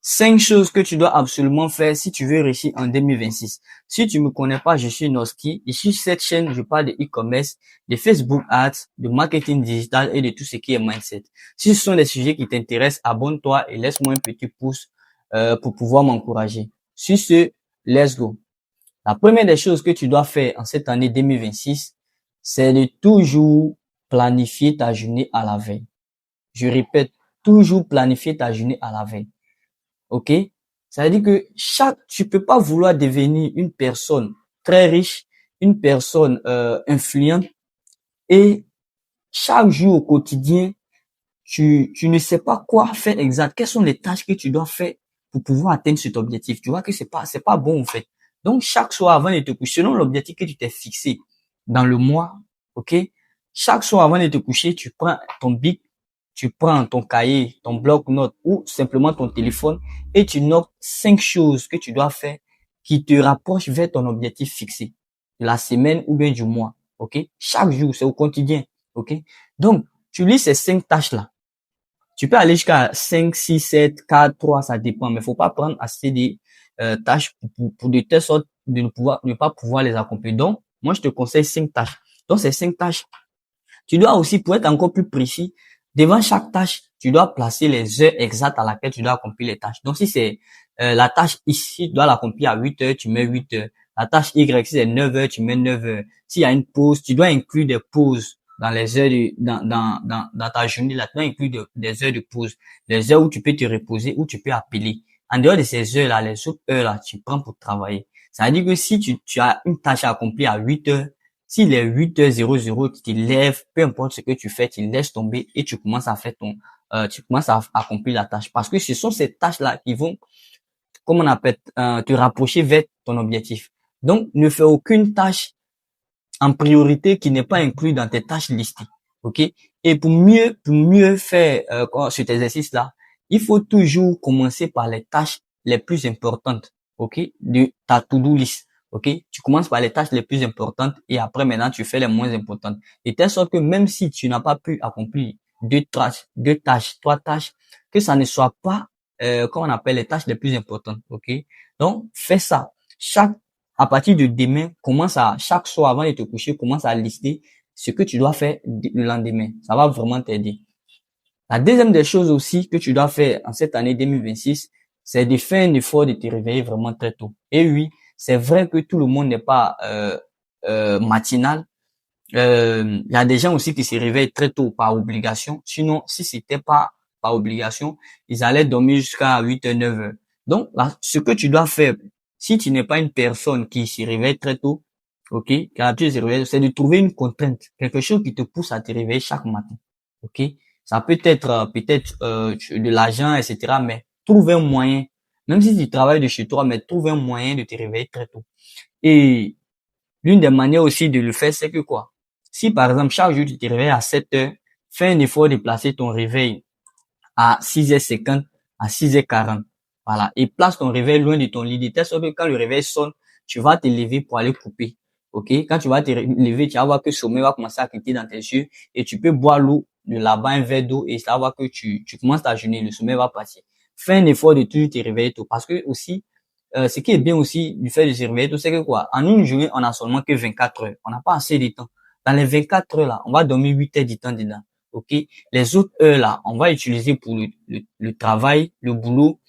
5 choses que tu dois absolument faire si tu veux réussir en 2026. Si tu me connais pas, je suis Noski. Ici, cette chaîne, je parle de e-commerce, de Facebook Ads, de marketing digital et de tout ce qui est mindset. Si ce sont des sujets qui t'intéressent, abonne-toi et laisse-moi un petit pouce pour pouvoir m'encourager. Sur ce, let's go. La première des choses que tu dois faire en cette année 2026, c'est de toujours planifier ta journée à la veille. Je répète, toujours planifier ta journée à la veille. Ok? Ça veut dire que tu peux pas vouloir devenir une personne très riche, une personne influente et chaque jour au quotidien, tu ne sais pas quoi faire exact. Quelles sont les tâches que tu dois faire pour pouvoir atteindre cet objectif? Tu vois que c'est pas bon en fait. Donc chaque soir avant de te coucher, selon l'objectif que tu t'es fixé dans le mois, ok? Chaque soir avant de te coucher, tu prends ton bic, tu prends ton cahier, ton bloc-notes ou simplement ton téléphone et tu notes 5 choses que tu dois faire qui te rapprochent vers ton objectif fixé de la semaine ou bien du mois, ok? Chaque jour, c'est au quotidien, ok? Donc, tu lis ces 5 tâches-là. Tu peux aller jusqu'à 5, 6, 7, 4, 3, ça dépend, mais faut pas prendre assez de tâches pour de telle sorte de ne pas pouvoir les accomplir. Donc, moi, je te conseille 5 tâches. Donc, ces 5 tâches, tu dois aussi, pour être encore plus précis, devant chaque tâche, tu dois placer les heures exactes à laquelle tu dois accomplir les tâches. Donc, si c'est la tâche ici, tu dois l'accomplir à 8 heures, tu mets 8 heures. La tâche Y, si c'est 9 heures, tu mets 9 heures. S'il y a une pause, tu dois inclure des pauses dans les heures dans ta journée, là, tu dois inclure des heures de pause. Les heures où tu peux te reposer, où tu peux appeler. En dehors de ces heures-là, les autres heures-là, tu prends pour travailler. Ça veut dire que si tu as une tâche à accomplir à 8 heures, s'il est 8h00, tu te lèves, peu importe ce que tu fais, tu laisses tomber et tu commences à faire tu commences à accomplir la tâche. Parce que ce sont ces tâches-là qui vont, comme on appelle, te rapprocher vers ton objectif. Donc, ne fais aucune tâche en priorité qui n'est pas inclus dans tes tâches listées. OK? Et pour mieux faire cet exercice-là, il faut toujours commencer par les tâches les plus importantes, OK, de ta to-do list. OK? Tu commences par les tâches les plus importantes et après maintenant tu fais les moins importantes. Et telle sorte que même si tu n'as pas pu accomplir deux tâches, trois tâches, que ça ne soit pas comme on appelle les tâches les plus importantes. OK? Donc fais ça. À partir de demain, chaque soir avant de te coucher, commence à lister ce que tu dois faire le lendemain. Ça va vraiment t'aider. La deuxième des choses aussi que tu dois faire en cette année 2026, c'est de faire un effort de te réveiller vraiment très tôt. Et oui, c'est vrai que tout le monde n'est pas matinal. Il y a des gens aussi qui se réveillent très tôt par obligation. Sinon, si c'était pas par obligation, ils allaient dormir jusqu'à 8 h 9 h. Donc, là, ce que tu dois faire, si tu n'es pas une personne qui se réveille très tôt, ok, car tu se réveilles, c'est de trouver une contrainte, quelque chose qui te pousse à te réveiller chaque matin, ok. Ça peut être de l'argent, etc. Mais trouve un moyen, même si tu travailles de chez toi, mais trouve un moyen de te réveiller très tôt. Et l'une des manières aussi de le faire, c'est que quoi? Si par exemple, chaque jour, tu te réveilles à 7 heures, fais un effort de placer ton réveil à 6h50, à 6h40. Voilà. Et place ton réveil loin de ton lit. De telle sorte que quand le réveil sonne, tu vas te lever pour aller couper. OK? Quand tu vas te lever, tu vas voir que le sommeil va commencer à quitter dans tes yeux et tu peux boire l'eau de là-bas, un verre d'eau et ça va voir que tu commences ta journée, le sommeil va passer. Fais un effort de toujours te réveiller tôt parce que aussi, ce qui est bien aussi du fait de se réveiller tôt, c'est que quoi? En une journée, on a seulement que 24 heures. On n'a pas assez de temps. Dans les 24 heures là, on va dormir 8 heures du temps dedans. OK? Les autres heures là, on va utiliser pour le travail, le boulot,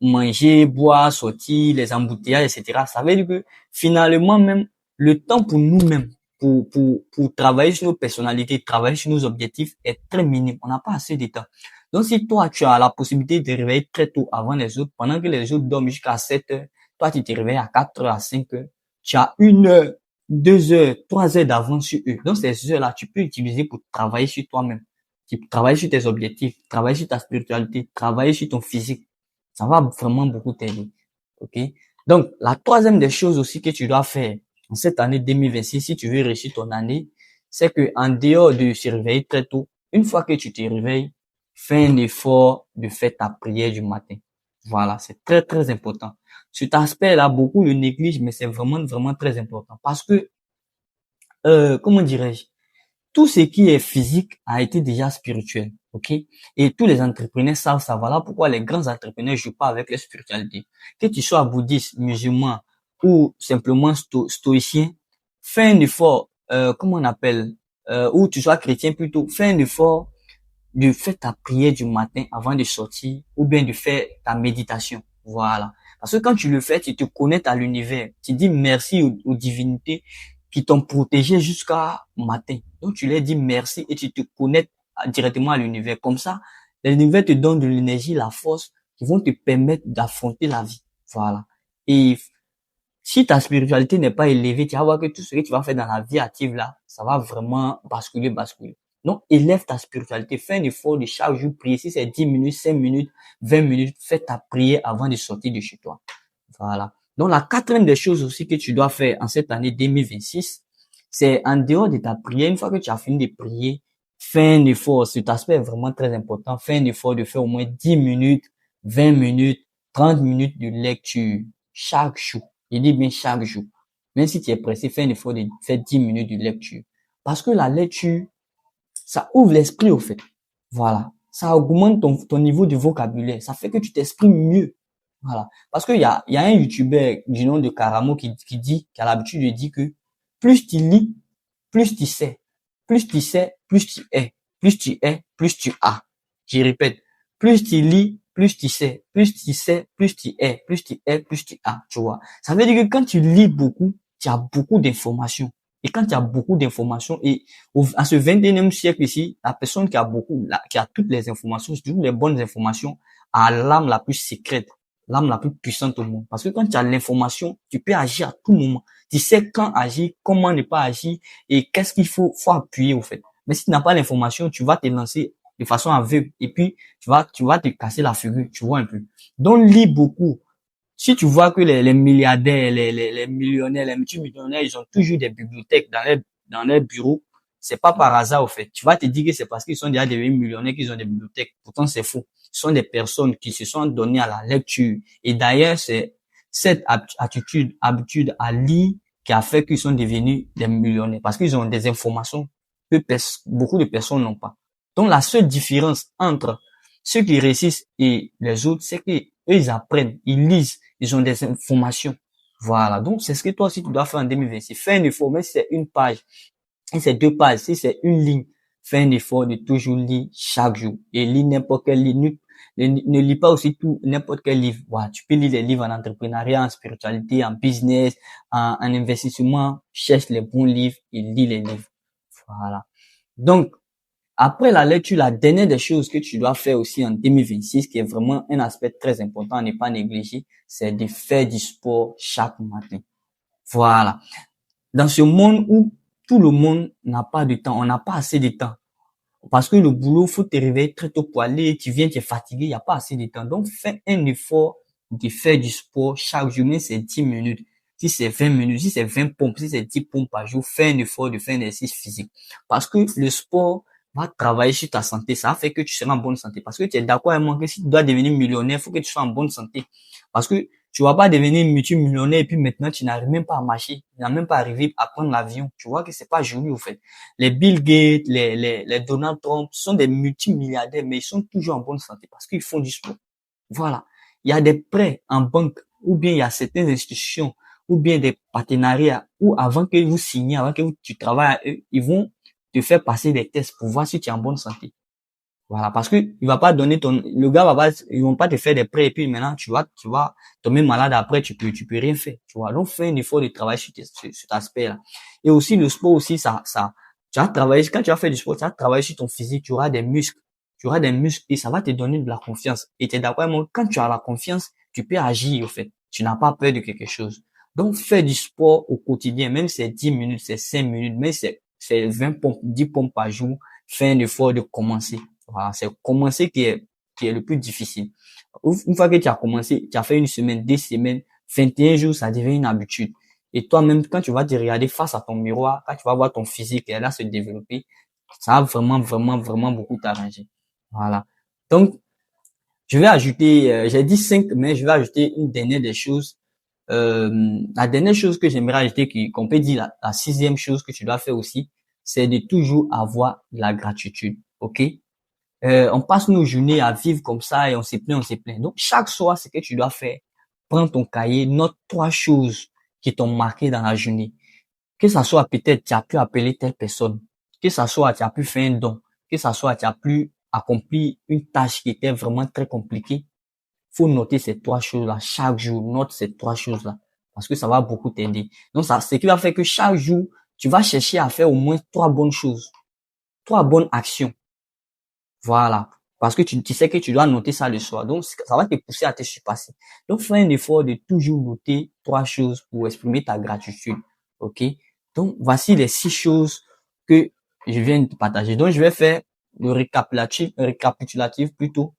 manger, boire, sortir, les embouteillages, etc. Ça veut dire que finalement même, le temps pour nous-mêmes, pour travailler sur nos personnalités, travailler sur nos objectifs est très minime. On n'a pas assez de temps. Donc, si toi, tu as la possibilité de te réveiller très tôt avant les autres, pendant que les autres dorment jusqu'à 7 heures, toi, tu te réveilles à 4 heures, à 5 heures, tu as 1 heure, 2 heures, 3 heures d'avance sur eux. Donc, ces heures-là, tu peux utiliser pour travailler sur toi-même, travailler sur tes objectifs, travailler sur ta spiritualité, travailler sur ton physique. Ça va vraiment beaucoup t'aider. OK? Donc, la troisième des choses aussi que tu dois faire en cette année 2026, si tu veux réussir ton année, c'est que en dehors de se réveiller très tôt, une fois que tu te réveilles, fais un effort de faire ta prière du matin. Voilà, c'est très, très important. Cet aspect-là, beaucoup le négligent, mais c'est vraiment, vraiment très important. Parce que, comment dirais-je, tout ce qui est physique a été déjà spirituel. Ok? Et tous les entrepreneurs savent ça. Voilà pourquoi les grands entrepreneurs jouent pas avec leur spiritualité. Que tu sois bouddhiste, musulman ou simplement stoïcien, fais un effort, comment on appelle, ou tu sois chrétien plutôt, fais un effort de faire ta prière du matin avant de sortir ou bien de faire ta méditation. Voilà. Parce que quand tu le fais, tu te connectes à l'univers. Tu dis merci aux divinités qui t'ont protégé jusqu'à matin. Donc tu leur dis merci et tu te connectes directement à l'univers. Comme ça, l'univers te donne de l'énergie, la force qui vont te permettre d'affronter la vie. Voilà. Et si ta spiritualité n'est pas élevée, tu vas voir que tout ce que tu vas faire dans la vie active là, ça va vraiment basculer. Donc, élève ta spiritualité. Fais un effort de chaque jour prier. Si c'est 10 minutes, 5 minutes, 20 minutes, fais ta prière avant de sortir de chez toi. Voilà. Donc, la quatrième des choses aussi que tu dois faire en cette année 2026, c'est en dehors de ta prière, une fois que tu as fini de prier, fais un effort. Cet aspect est vraiment très important. Fais un effort de faire au moins 10 minutes, 20 minutes, 30 minutes de lecture chaque jour. Je dis bien chaque jour. Même si tu es pressé, fais un effort de faire 10 minutes de lecture. Parce que la lecture, ça ouvre l'esprit au fait. Voilà. Ça augmente ton niveau de vocabulaire. Ça fait que tu t'exprimes mieux. Voilà. Parce qu'il y a un YouTuber du nom de Karamo qui a l'habitude de dire que plus tu lis, plus tu sais. Plus tu sais, plus tu es. Plus tu es, plus tu as. Je répète. Plus tu lis, plus tu sais. Plus tu sais, plus tu es. Plus tu es, plus tu as. Tu vois. Ça veut dire que quand tu lis beaucoup, tu as beaucoup d'informations. Et quand tu as beaucoup d'informations et à ce 21e siècle ici, la personne qui a toutes les informations, toutes les bonnes informations, a l'âme la plus secrète, l'âme la plus puissante au monde. Parce que quand tu as l'information, tu peux agir à tout moment. Tu sais quand agir, comment ne pas agir et qu'est-ce qu'il faut appuyer au fait. Mais si tu n'as pas l'information, tu vas te lancer de façon aveugle et puis tu vas te casser la figure, tu vois un peu. Donc lis beaucoup. Si tu vois que les milliardaires, les millionnaires, les multimillionnaires, ils ont toujours des bibliothèques dans leurs bureaux, c'est pas par hasard, au fait. Tu vas te dire que c'est parce qu'ils sont déjà devenus millionnaires qu'ils ont des bibliothèques. Pourtant, c'est faux. Ce sont des personnes qui se sont données à la lecture. Et d'ailleurs, c'est cette habitude à lire qui a fait qu'ils sont devenus des millionnaires. Parce qu'ils ont des informations que beaucoup de personnes n'ont pas. Donc, la seule différence entre ceux qui réussissent et les autres, c'est que eux, ils apprennent, ils lisent, ils ont des informations. Voilà. Donc, c'est ce que toi aussi tu dois faire en 2026. Fais un effort, même si c'est une page, si c'est deux pages, si c'est une ligne, fais un effort de toujours lire chaque jour. Et lis n'importe quel livre. Ne lis pas aussi tout, n'importe quel livre. Voilà. Tu peux lire des livres en entrepreneuriat, en spiritualité, en business, en investissement. Cherche les bons livres et lis les livres. Voilà. Donc, après la lecture, la dernière des choses que tu dois faire aussi en 2026, qui est vraiment un aspect très important à ne pas négliger, c'est de faire du sport chaque matin. Voilà. Dans ce monde où tout le monde n'a pas de temps, on n'a pas assez de temps. Parce que le boulot, faut te réveiller très tôt pour aller, tu viens, tu es fatigué, il n'y a pas assez de temps. Donc, fais un effort de faire du sport chaque jour, même c'est 10 minutes. Si c'est 20 minutes, si c'est 20 pompes, si c'est 10 pompes par jour, fais un effort de faire un exercice physique. Parce que le sport va travailler sur ta santé. Ça fait que tu seras en bonne santé. Parce que tu es d'accord avec moi que si tu dois devenir millionnaire, il faut que tu sois en bonne santé. Parce que tu vas pas devenir multimillionnaire et puis maintenant tu n'arrives même pas à marcher. Tu n'as même pas arrivé à prendre l'avion. Tu vois que c'est pas joli au fait. Les Bill Gates, les Donald Trump sont des multimilliardaires, mais ils sont toujours en bonne santé parce qu'ils font du sport. Voilà. Il y a des prêts en banque ou bien il y a certaines institutions ou bien des partenariats où avant que vous signiez, avant que tu travailles à eux, ils vont te faire passer des tests pour voir si tu es en bonne santé. Voilà, parce que il va pas donner le gars va pas, ils vont pas te faire des prêts et puis maintenant tu vas tomber malade après, tu peux rien faire, tu vois. Donc, fais un effort de travail sur cet aspect-là. Et aussi, le sport aussi, tu vas travailler, quand tu vas faire du sport, tu vas travailler sur ton physique, tu auras des muscles et ça va te donner de la confiance. Et t'es d'accord avec moi, quand tu as la confiance, tu peux agir, au fait. Tu n'as pas peur de quelque chose. Donc, fais du sport au quotidien, même si c'est 10 minutes, c'est 5 minutes, même si c'est 20 pompes, 10 pompes par jour, fais un effort de commencer. Voilà, c'est commencer qui est le plus difficile. Une fois que tu as commencé, tu as fait une semaine, 2 semaines, 21 jours, ça devient une habitude. Et toi-même, quand tu vas te regarder face à ton miroir, quand tu vas voir ton physique et là se développer, ça va vraiment, vraiment, vraiment beaucoup t'arranger. Voilà. Donc, je vais ajouter, j'ai dit 5, mais je vais ajouter une dernière des choses. La dernière chose que j'aimerais ajouter, qu'on peut dire la sixième chose que tu dois faire aussi, c'est de toujours avoir la gratitude. OK? On passe nos journées à vivre comme ça et on se plaint, on se plaint. Donc, chaque soir, ce que tu dois faire, prends ton cahier, note 3 choses qui t'ont marqué dans la journée. Que ça soit peut-être tu as pu appeler telle personne, que ça soit tu as pu faire un don, que ça soit tu as pu accomplir une tâche qui était vraiment très compliquée. Faut noter ces 3 choses-là chaque jour. Note ces 3 choses-là parce que ça va beaucoup t'aider. Donc ça, ce qui va faire que chaque jour, tu vas chercher à faire au moins 3 bonnes choses, 3 bonnes actions. Voilà. Parce que tu sais que tu dois noter ça le soir. Donc, ça va te pousser à te surpasser. Donc, fais un effort de toujours noter 3 choses pour exprimer ta gratitude. OK? Donc, voici les 6 choses que je viens de te partager. Donc, je vais faire le récapitulatif plutôt.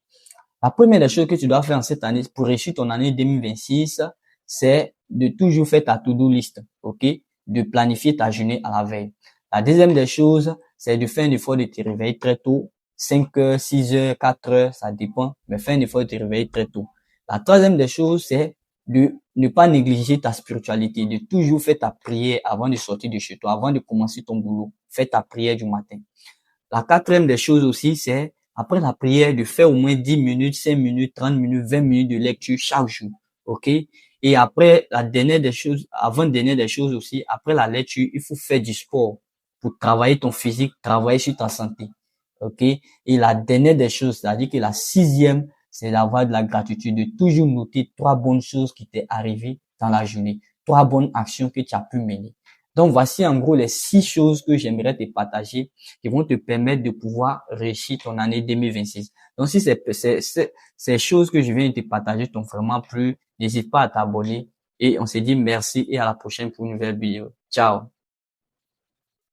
La première des choses que tu dois faire en cette année pour réussir ton année 2026, c'est de toujours faire ta to-do list. OK? De planifier ta journée à la veille. La deuxième des choses, c'est de faire un effort de te réveiller très tôt. 5 heures, 6 heures, 4 heures, ça dépend, mais fais un effort de te réveiller très tôt. La troisième des choses, c'est de ne pas négliger ta spiritualité, de toujours faire ta prière avant de sortir de chez toi, avant de commencer ton boulot. Fais ta prière du matin. La quatrième des choses aussi, c'est après la prière, de faire au moins 10 minutes, 5 minutes, 30 minutes, 20 minutes de lecture chaque jour. OK? Et après, la dernière des choses, avant-dernière des choses aussi, après la lecture, il faut faire du sport pour travailler ton physique, travailler sur ta santé. OK? Et la dernière des choses, c'est-à-dire que la sixième, c'est d'avoir de la gratitude, de toujours noter 3 bonnes choses qui t'est arrivées dans la journée, 3 bonnes actions que tu as pu mener. Donc, voici en gros les 6 choses que j'aimerais te partager qui vont te permettre de pouvoir réussir ton année 2026. Donc, si ces choses que je viens de te partager t'ont vraiment plu, n'hésite pas à t'abonner et on se dit merci et à la prochaine pour une nouvelle vidéo. Ciao!